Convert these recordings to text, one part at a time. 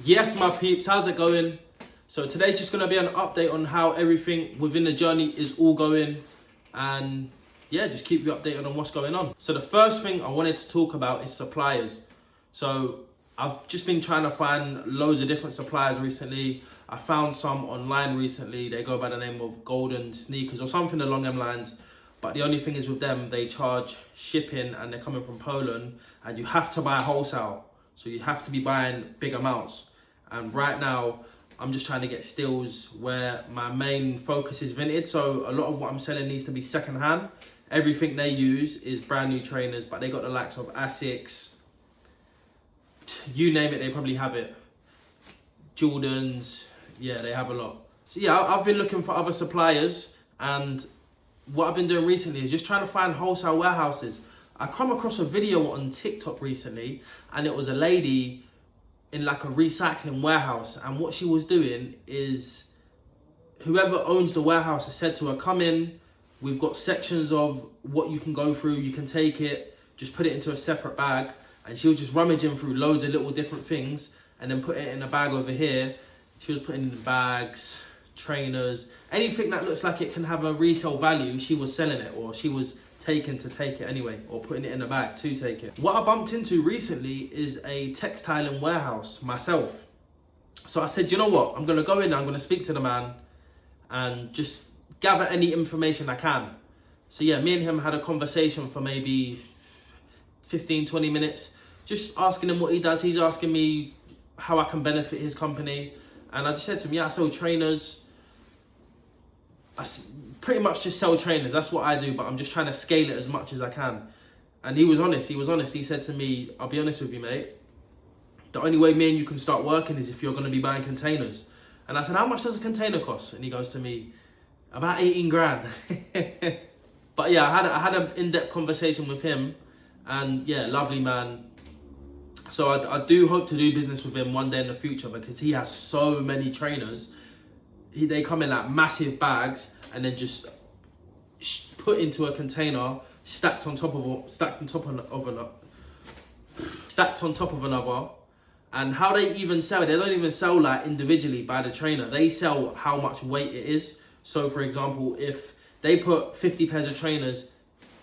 Yes, my peeps, how's it going? So today's just gonna be an update on how everything within the journey is all going, and yeah, just keep you updated on what's going on. So the first thing I wanted to talk about is suppliers. So I've just been trying to find loads of different suppliers recently. I found some online recently. They go by the name of Golden Sneakers or something along them lines. But the only thing is with them, they charge shipping and they're coming from Poland, and you have to buy wholesale. So you have to be buying big amounts. And right now, I'm just trying to get steals where my main focus is Vinted. So a lot of what I'm selling needs to be secondhand. Everything they use is brand new trainers, but they got the likes of Asics, you name it, they probably have it. Jordans, yeah, they have a lot. So yeah, I've been looking for other suppliers, and what I've been doing recently is just trying to find wholesale warehouses. I come across a video on TikTok recently, and it was a lady in like a recycling warehouse, and what she was doing is whoever owns the warehouse has said to her, come in, we've got sections of what you can go through, you can take it, just put it into a separate bag, and she was just rummaging through loads of little different things and then put it in a bag over here. She was putting in bags, trainers, anything that looks like it can have a resale value, she was selling it, or she was taken to take it anyway, or putting it in a bag to take it. What I bumped into recently is a textile and warehouse myself. So I said, you know what, I'm gonna go in there, I'm gonna speak to the man and just gather any information I can. So yeah, me and him had a conversation for maybe 15-20 minutes, just asking him what he does. He's asking me how I can benefit his company, and I just said to him, yeah, I sell trainers. Pretty much just sell trainers, that's what I do, but I'm just trying to scale it as much as I can. And he was honest, he said to me, I'll be honest with you, mate, the only way me and you can start working is if you're going to be buying containers. And I said, how much does a container cost? And he goes to me, about 18 grand. But yeah, I had an in-depth conversation with him, and yeah, lovely man. So I do hope to do business with him one day in the future, because he has so many trainers. They come in like massive bags and then just put into a container, stacked on top of another. And how they even sell it, they don't even sell like individually by the trainer. They sell how much weight it is. So for example, if they put 50 pairs of trainers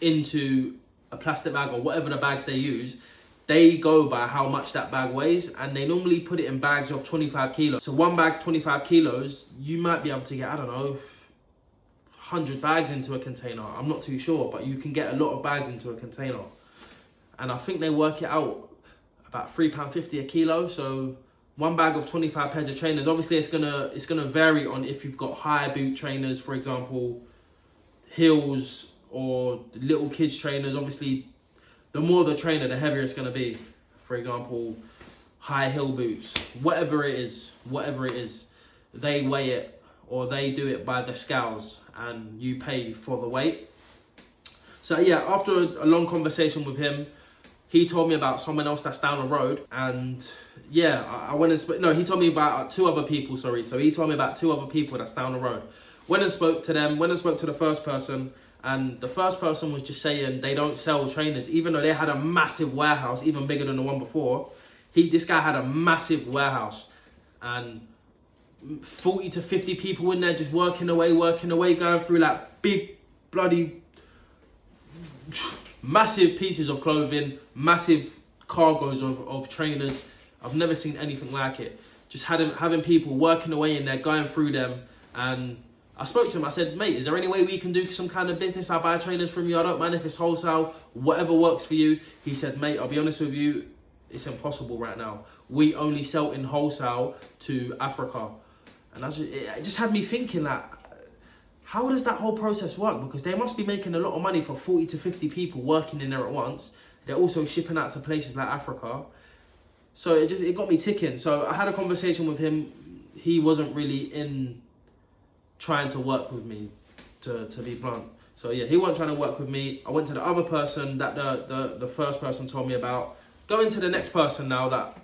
into a plastic bag or whatever the bags they use, they go by how much that bag weighs, and they normally put it in bags of 25 kilos. So one bag's 25 kilos, you might be able to get, I don't know, 100 bags into a container. I'm not too sure, but you can get a lot of bags into a container. And I think they work it out about £3.50 a kilo. So one bag of 25 pairs of trainers, obviously it's gonna vary on if you've got high boot trainers, for example, heels or little kids trainers. Obviously, the more the trainer, the heavier it's gonna be. For example, high heel boots, whatever it is, they weigh it, or they do it by the scales, and you pay for the weight. So yeah, after a long conversation with him, he told me about someone else that's down the road, and yeah, I went and he told me about two other people, sorry. So he told me about two other people that's down the road. Went and spoke to them, went and spoke to the first person, and the first person was just saying they don't sell trainers, even though they had a massive warehouse, even bigger than the one before. This guy had a massive warehouse, and 40 to 50 people in there just working away, going through like big bloody massive pieces of clothing, massive cargoes of trainers. I've never seen anything like it. Just having people working away in there, going through them. And I spoke to him, I said, mate, is there any way we can do some kind of business? I'll buy trainers from you, I don't mind if it's wholesale, whatever works for you. He said, mate, I'll be honest with you, it's impossible right now. We only sell in wholesale to Africa. And it just had me thinking, like, how does that whole process work? Because they must be making a lot of money for 40 to 50 people working in there at once. They're also shipping out to places like Africa. So it got me ticking. So I had a conversation with him. He wasn't really in trying to work with me, to be blunt. So yeah, he wasn't trying to work with me. I went to the other person that the first person told me about. Going to the next person now that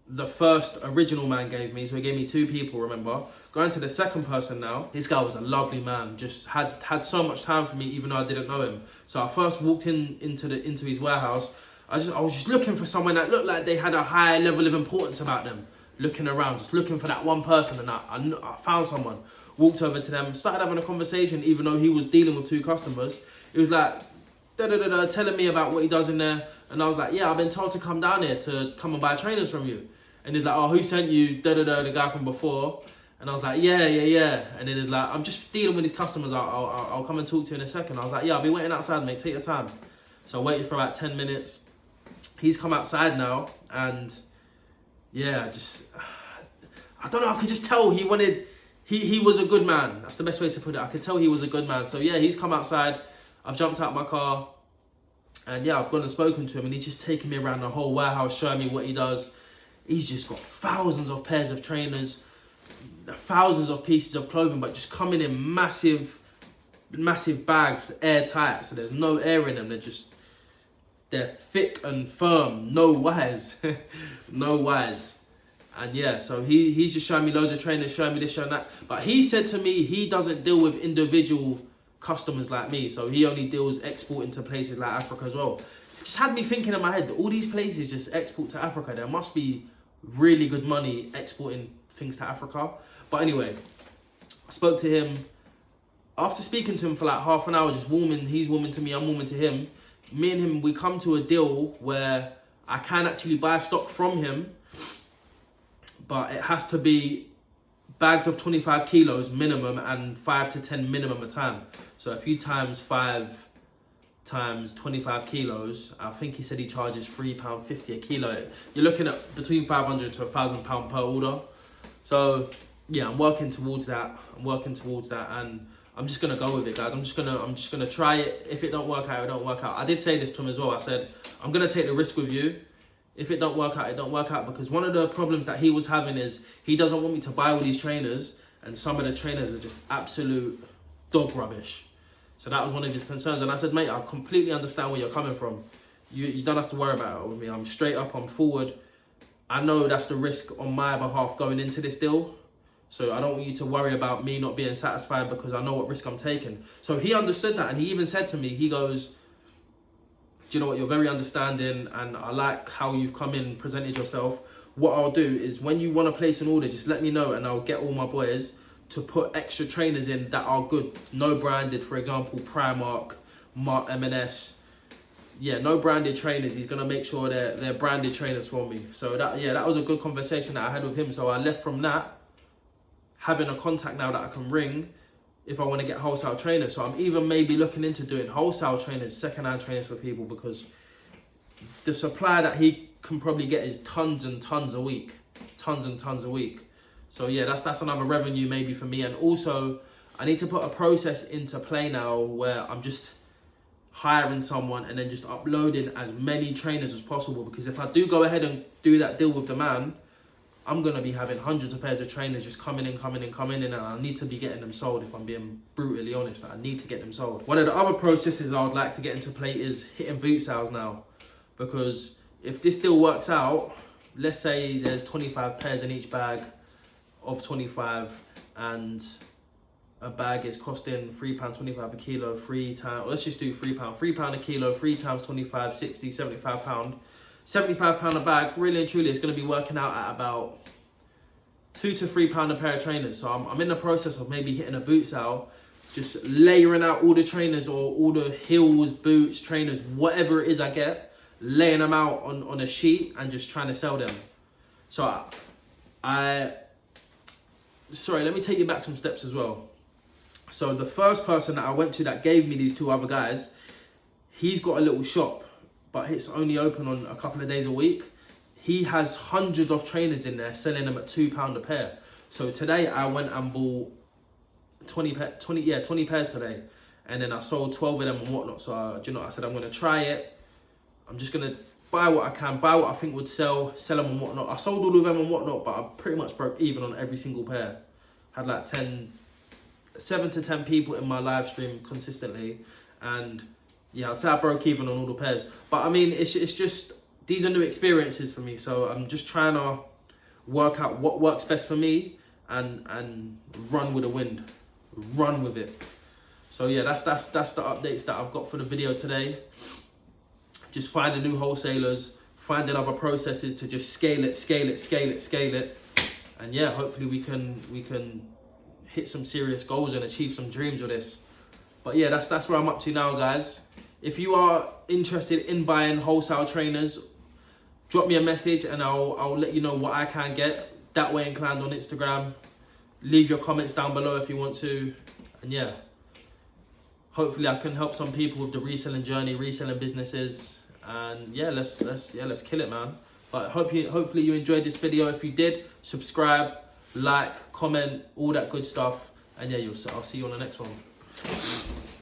the first original man gave me. So he gave me two people, remember? Going to the second person now. This guy was a lovely man. Just had so much time for me, even though I didn't know him. So I first walked into his warehouse. I was just looking for someone that looked like they had a high level of importance about them. looking around, just looking for that one person, and I found someone, walked over to them, started having a conversation, even though he was dealing with 2 customers. It was like, telling me about what he does in there, and I was like, yeah, I've been told to come down here to come and buy trainers from you. And he's like, oh, who sent you, the guy from before? And I was like, yeah. And then he's like, I'm just dealing with these customers, I'll come and talk to you in a second. I was like, yeah, I'll be waiting outside, mate, take your time. So I waited for about 10 minutes. He's come outside now, and yeah, I don't know, I could just tell he was a good man. That's the best way to put it. I could tell he was a good man. So yeah, he's come outside, I've jumped out my car, and yeah, I've gone and spoken to him, and he's just taking me around the whole warehouse, showing me what he does. He's just got thousands of pairs of trainers, thousands of pieces of clothing, but just coming in massive bags, airtight, so there's no air in them. They're thick and firm, no wires, no wires. And yeah, so he's just showing me loads of trainers, showing me this, showing that. But he said to me, he doesn't deal with individual customers like me, so he only deals exporting to places like Africa as well. It just had me thinking in my head, all these places just export to Africa. There must be really good money exporting things to Africa. But anyway, I spoke to him. After speaking to him for like half an hour, just warming, he's warming to me, I'm warming to him. Me and him, we come to a deal where I can actually buy stock from him, but it has to be bags of 25 kilos minimum and 5 to 10 minimum a time. So if you times 5 times 25 kilos, I think he said he charges £3.50 a kilo. You're looking at between £500 to £1,000 per order. So yeah, I'm working towards that. And I'm just gonna go with it, guys. I'm just gonna try it. If it don't work out, it don't work out. I did say this to him as well. I said, I'm gonna take the risk with you. If it don't work out, it don't work out. Because one of the problems that he was having is he doesn't want me to buy all these trainers, and some of the trainers are just absolute dog rubbish. So that was one of his concerns. And I said, mate, I completely understand where you're coming from. You don't have to worry about it with me. I'm straight up, I'm forward. I know that's the risk on my behalf going into this deal. So I don't want you to worry about me not being satisfied, because I know what risk I'm taking. So he understood that, and he even said to me, he goes, do you know what, you're very understanding, and I like how you've come in, presented yourself. What I'll do is when you want to place an order, just let me know, and I'll get all my boys to put extra trainers in that are good. No branded, for example, Primark, Mark M&S. Yeah, no branded trainers. He's going to make sure they're branded trainers for me. So that was a good conversation that I had with him. So I left from that having a contact now that I can ring if I want to get wholesale trainers. So I'm even maybe looking into doing wholesale trainers, second-hand trainers for people, because the supply that he can probably get is tons and tons a week. Tons and tons a week. So yeah, that's another revenue maybe for me. And also, I need to put a process into play now where I'm just hiring someone and then just uploading as many trainers as possible. Because if I do go ahead and do that deal with the man, I'm going to be having hundreds of pairs of trainers just coming in, and I need to be getting them sold. If I'm being brutally honest, I need to get them sold. One of the other processes I would like to get into play is hitting boot sales now. Because if this deal works out, let's say there's 25 pairs in each bag of 25, and a bag is costing £3.25 a kilo, let's just do £3 a kilo, 3 times 25, 60, £75. £75 a bag, really and truly, it's going to be working out at about £2 to £3 a pair of trainers. So I'm in the process of maybe hitting a boot sale, just layering out all the trainers, or all the heels, boots, trainers, whatever it is I get, laying them out on a sheet and just trying to sell them. So sorry, let me take you back some steps as well. So the first person that I went to that gave me these 2 other guys, he's got a little shop, but it's only open on a couple of days a week. He has hundreds of trainers in there, selling them at £2 a pair. So today I went and bought 20 pairs today, and then I sold 12 of them and whatnot. So I said I'm going to try it. I'm just going to buy what I can, buy what I think would sell them and whatnot. I sold all of them and whatnot, but I pretty much broke even on every single pair. Had like 7 to 10 people in my live stream consistently, and yeah, I'd say I broke even on all the pairs. But I mean, it's just, these are new experiences for me. So I'm just trying to work out what works best for me and run with the wind. Run with it. So yeah, that's the updates that I've got for the video today. Just finding new wholesalers, finding other processes to just scale it. And yeah, hopefully we can hit some serious goals and achieve some dreams with this. But yeah, that's where I'm up to now, guys. If you are interested in buying wholesale trainers, drop me a message and I'll let you know what I can get. Thatwayinclined on Instagram. Leave your comments down below if you want to. And yeah, hopefully I can help some people with the reselling journey, reselling businesses. And yeah, let's kill it, man. But hopefully you enjoyed this video. If you did, subscribe, like, comment, all that good stuff. And yeah, I'll see you on the next one.